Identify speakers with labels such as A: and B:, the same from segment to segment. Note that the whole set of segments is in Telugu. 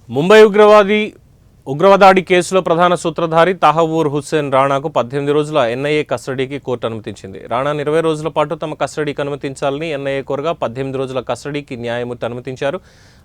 A: ముంబై ఉగ్రవాదాడి కేసులో ప్రధాన సూత్రధారి తహవూర్ హుస్సేన్ రాణాకు 18 రోజుల ఎన్ఐఏ కస్టడీకి కోర్టు అనుమతించింది. రాణాను 20 రోజుల పాటు తమ కస్టడీకి అనుమతించాలని ఎన్ఐఏ కోరగా 18 రోజుల కస్టడీకి న్యాయమూర్తి అనుమతించారు.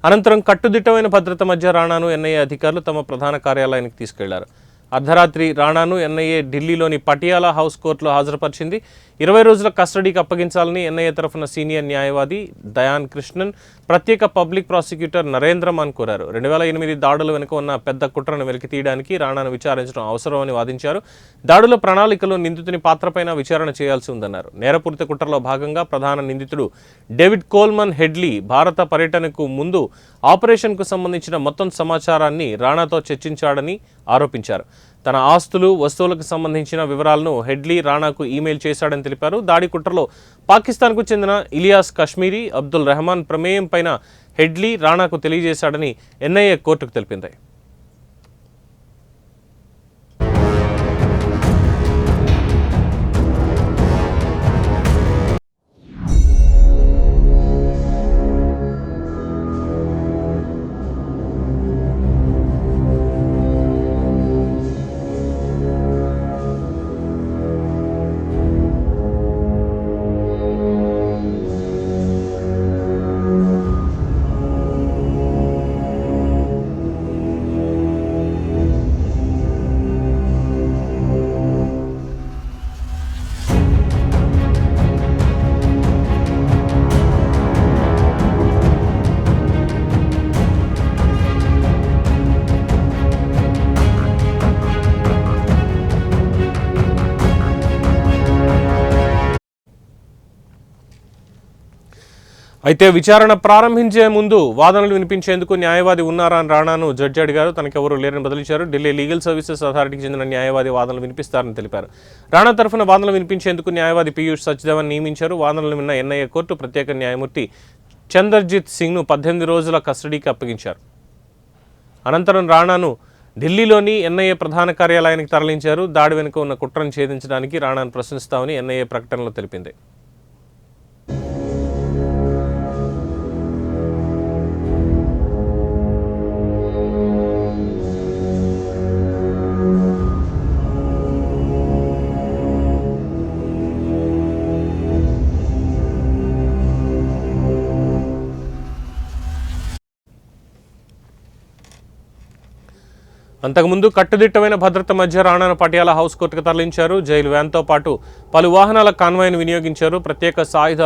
A: అనంతరం కట్టుదిట్టమైన భద్రత మధ్య రాణాను ఎన్ఐఏ అధికారులు తమ ప్రధాన కార్యాలయానికి తీసుకెళ్లారు. అర్ధరాత్రి రాణాను ఎన్ఐఏ ఢిల్లీలోని పటియాలా హౌస్ కోర్టులో హాజరుపరిచింది. 20 రోజుల కస్టడీకి అప్పగించాలని ఎన్ఐఏ తరఫున సీనియర్ న్యాయవాది దయాన్ కృష్ణన్, ప్రత్యేక పబ్లిక్ ప్రాసిక్యూటర్ నరేంద్ర మాన్ కోరారు. 2008 దాడుల వెనుక ఉన్న పెద్ద కుట్రను వెలికితీయడానికి రాణాను విచారించడం అవసరమని వాదించారు. దాడుల ప్రణాళికలో నిందితుని పాత్రపైన విచారణ చేయాల్సి ఉందన్నారు. నేరపూరిత కుట్రలో భాగంగా ప్రధాన నిందితుడు డేవిడ్ కోల్మన్ హెడ్లీ భారత పర్యటనకు ముందు ఆపరేషన్కు సంబంధించిన మొత్తం సమాచారాన్ని రాణాతో చర్చించాడని ఆరోపించారు. తన ఆస్తులు, వస్తువులకు సంబంధించిన వివరాలను హెడ్లీ రాణాకు ఈమెయిల్ చేశాడని తెలిపారు. దాడి కుట్రలో పాకిస్తాన్కు చెందిన ఇలియాస్ కశ్మీరీ, అబ్దుల్ రెహమాన్ ప్రమేయం పైన హెడ్లీ రాణాకు తెలియజేశాడని ఎన్ఐఏ కోర్టుకు తెలిపింది. అయితే విచారణ ప్రారంభించే ముందు వాదనలు వినిపించేందుకు న్యాయవాది ఉన్నారా అని రాణాను జడ్జి అడిగారు. తనకెవరూ లేరని బదిలించారు. ఢిల్లీ లీగల్ సర్వీసెస్ అథారిటీకి చెందిన న్యాయవాది వాదనలు వినిపిస్తారని తెలిపారు. రాణా తరఫున వాదనలు వినిపించేందుకు న్యాయవాది పీయూష్ సచ్దేవన్ నియమించారు. వాదనలు విన్న ఎన్ఐఏ కోర్టు ప్రత్యేక న్యాయమూర్తి చందర్జిత్ సింగ్ను 18 రోజుల కస్టడీకి అప్పగించారు. అనంతరం రాణాను ఢిల్లీలోని ఎన్ఐఏ ప్రధాన కార్యాలయానికి తరలించారు. దాడి వెనుక ఉన్న కుట్రను ఛేదించడానికి రాణాను ప్రశ్నిస్తామని ఎన్ఐఏ ప్రకటనలో తెలిపింది. అంతకుముందు కట్టుదిట్టమైన భద్రత మధ్య రాణాను పటియాలా హౌస్ కోర్టుకు తరలించారు. జైలు వ్యాన్తో పాటు పలు వాహనాల కాన్వాయ్ను వినియోగించారు. ప్రత్యేక సాయుధ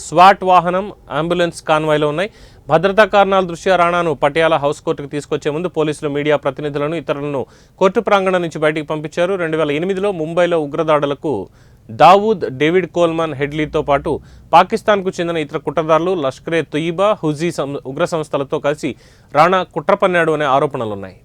A: స్వాట్ వాహనం, అంబులెన్స్ కాన్వాయ్లో ఉన్నాయి. భద్రతా కారణాల దృష్ట్యా రాణాను పటియాలా హౌస్ కోర్టుకు తీసుకొచ్చే ముందు పోలీసులు మీడియా ప్రతినిధులను, ఇతరులను కోర్టు ప్రాంగణం నుంచి బయటికి పంపించారు. 2008లో ముంబైలో ఉగ్రదాడులకు దావూద్, డేవిడ్ కోల్మన్ హెడ్లీతో పాటు పాకిస్తాన్కు చెందిన ఇతర కుట్రదారులు, లష్కరే తొయిబా, హుజీ ఉగ్ర సంస్థలతో కలిసి రాణా కుట్ర పన్నాడు అనే ఆరోపణలున్నాయి.